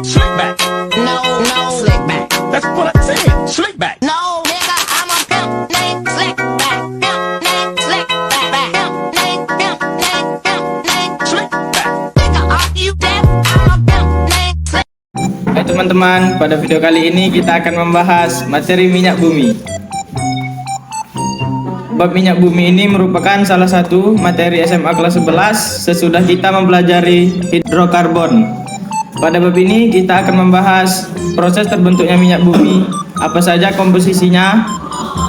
Slick back. No, no, slick back. That's what I said. Slick back. No, nigga, I'm a pimp named Slick back. Pimp named Slick back. Pimp named Slick back. Nigga, are you deaf? I'm a pimp named Slick. Hai teman-teman, pada video kali ini kita akan membahas materi minyak bumi. Bab minyak bumi ini merupakan salah satu materi SMA kelas 11 sesudah kita mempelajari hidrokarbon. Pada bab ini kita akan membahas proses terbentuknya minyak bumi, apa saja komposisinya,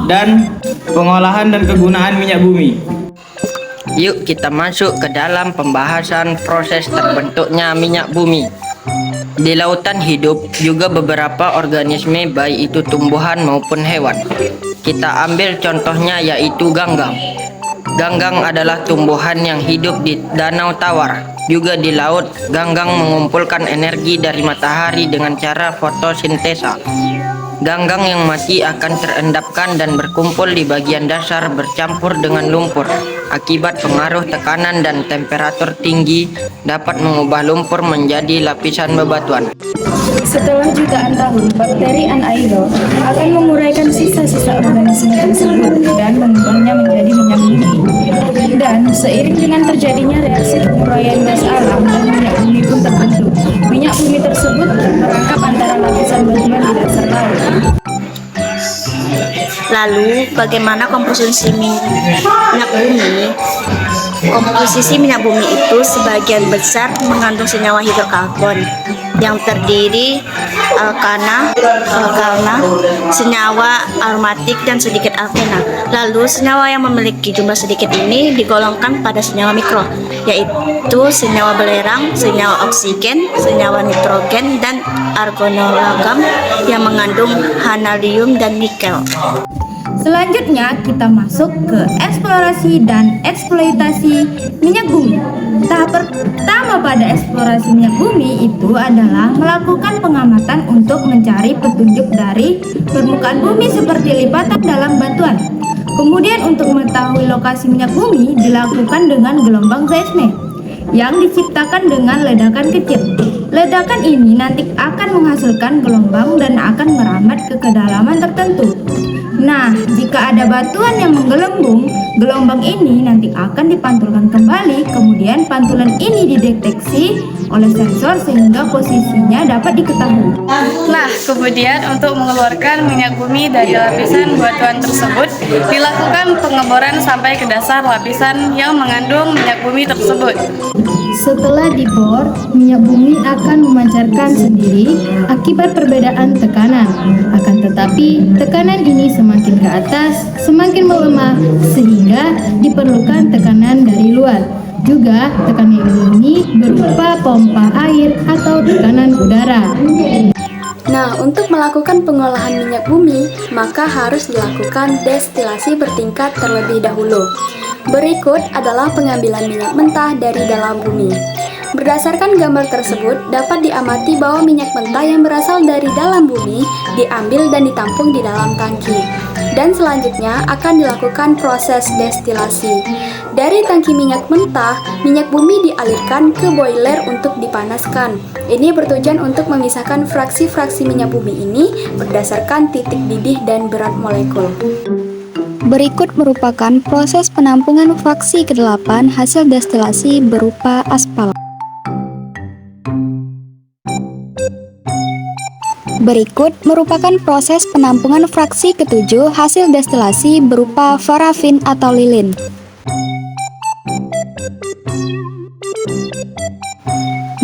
dan pengolahan dan kegunaan minyak bumi. Yuk kita masuk ke dalam pembahasan proses terbentuknya minyak bumi. Di lautan hidup juga beberapa organisme baik itu tumbuhan maupun hewan. Kita ambil contohnya yaitu ganggang. Ganggang adalah tumbuhan yang hidup di danau tawar. Juga di laut, ganggang mengumpulkan energi dari matahari dengan cara fotosintesa. Ganggang yang mati akan terendapkan dan berkumpul di bagian dasar bercampur dengan lumpur. Akibat pengaruh tekanan dan temperatur tinggi dapat mengubah lumpur menjadi lapisan bebatuan. Setelah jutaan tahun, bakteri anaerob akan menguraikan sisa-sisa organisme tersebut dan mengubahnya menjadi minyak bumi. Dan seiring dengan terjadinya reaksi penguraian gas alam dan minyak bumi pun terbentuk. Minyak bumi tersebut merangkap antara lapisan batuan di dasar laut. Lalu, bagaimana komposisi minyak bumi? Komposisi minyak bumi itu sebagian besar mengandung senyawa hidrokarbon yang terdiri alkana, senyawa aromatik, dan sedikit alkena. Lalu, senyawa yang memiliki jumlah sedikit ini digolongkan pada senyawa mikro, yaitu senyawa belerang, senyawa oksigen, senyawa nitrogen, dan argonologam yang mengandung vanadium dan nikel. Selanjutnya kita masuk ke eksplorasi dan eksploitasi minyak bumi. Tahap pertama pada eksplorasi minyak bumi itu adalah melakukan pengamatan untuk mencari petunjuk dari permukaan bumi seperti lipatan dalam batuan. Kemudian untuk mengetahui lokasi minyak bumi dilakukan dengan gelombang seismik yang diciptakan dengan ledakan kecil. Ledakan ini nanti akan menghasilkan gelombang dan akan merambat ke kedalaman tertentu. Nah, jika ada batuan yang menggelembung, gelombang ini nanti akan dipantulkan kembali, kemudian pantulan ini dideteksi oleh sensor sehingga posisinya dapat diketahui. Nah, kemudian untuk mengeluarkan minyak bumi dari lapisan batuan tersebut, dilakukan pengeboran sampai ke dasar lapisan yang mengandung minyak bumi tersebut. Setelah dibor, minyak bumi akan memancarkan sendiri akibat perbedaan tekanan. Akan tetapi, tekanan ini semakin ke atas, semakin melemah, sehingga diperlukan tekanan dari luar. Juga, tekanan ini berupa pompa air atau tekanan udara. Nah, untuk melakukan pengolahan minyak bumi, maka harus dilakukan destilasi bertingkat terlebih dahulu. Berikut adalah pengambilan minyak mentah dari dalam bumi. Berdasarkan gambar tersebut, dapat diamati bahwa minyak mentah yang berasal dari dalam bumi diambil dan ditampung di dalam tangki. Dan selanjutnya akan dilakukan proses destilasi. Dari tangki minyak mentah, minyak bumi dialirkan ke boiler untuk dipanaskan. Ini bertujuan untuk memisahkan fraksi-fraksi minyak bumi ini berdasarkan titik didih dan berat molekul. Berikut merupakan proses penampungan fraksi ke-8 hasil destilasi berupa aspal. Berikut merupakan proses penampungan fraksi ke-7 hasil destilasi berupa parafin atau lilin.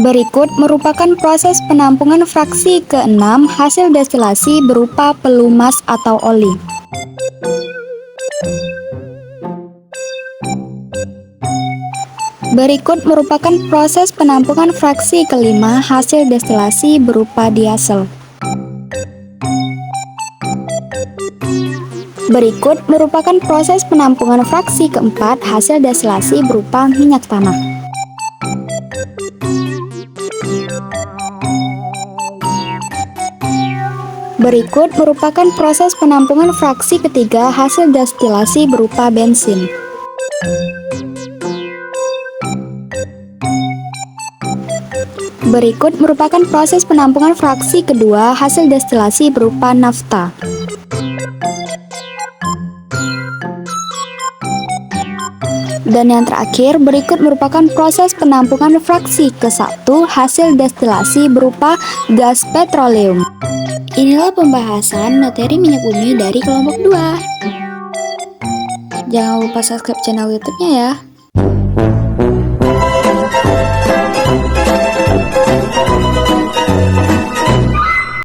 Berikut merupakan proses penampungan fraksi ke-6 hasil destilasi berupa pelumas atau oli. Berikut merupakan proses penampungan fraksi ke-5 hasil destilasi berupa diasel. Berikut merupakan proses penampungan fraksi ke-4 hasil destilasi berupa minyak tanah. Berikut merupakan proses penampungan fraksi ke-3 hasil destilasi berupa bensin. Berikut merupakan proses penampungan fraksi kedua hasil destilasi berupa nafta. Dan yang terakhir, berikut merupakan proses penampungan fraksi ke-1 hasil destilasi berupa gas petroleum. Inilah pembahasan materi minyak bumi dari kelompok 2. Jangan lupa subscribe channel YouTube-nya ya.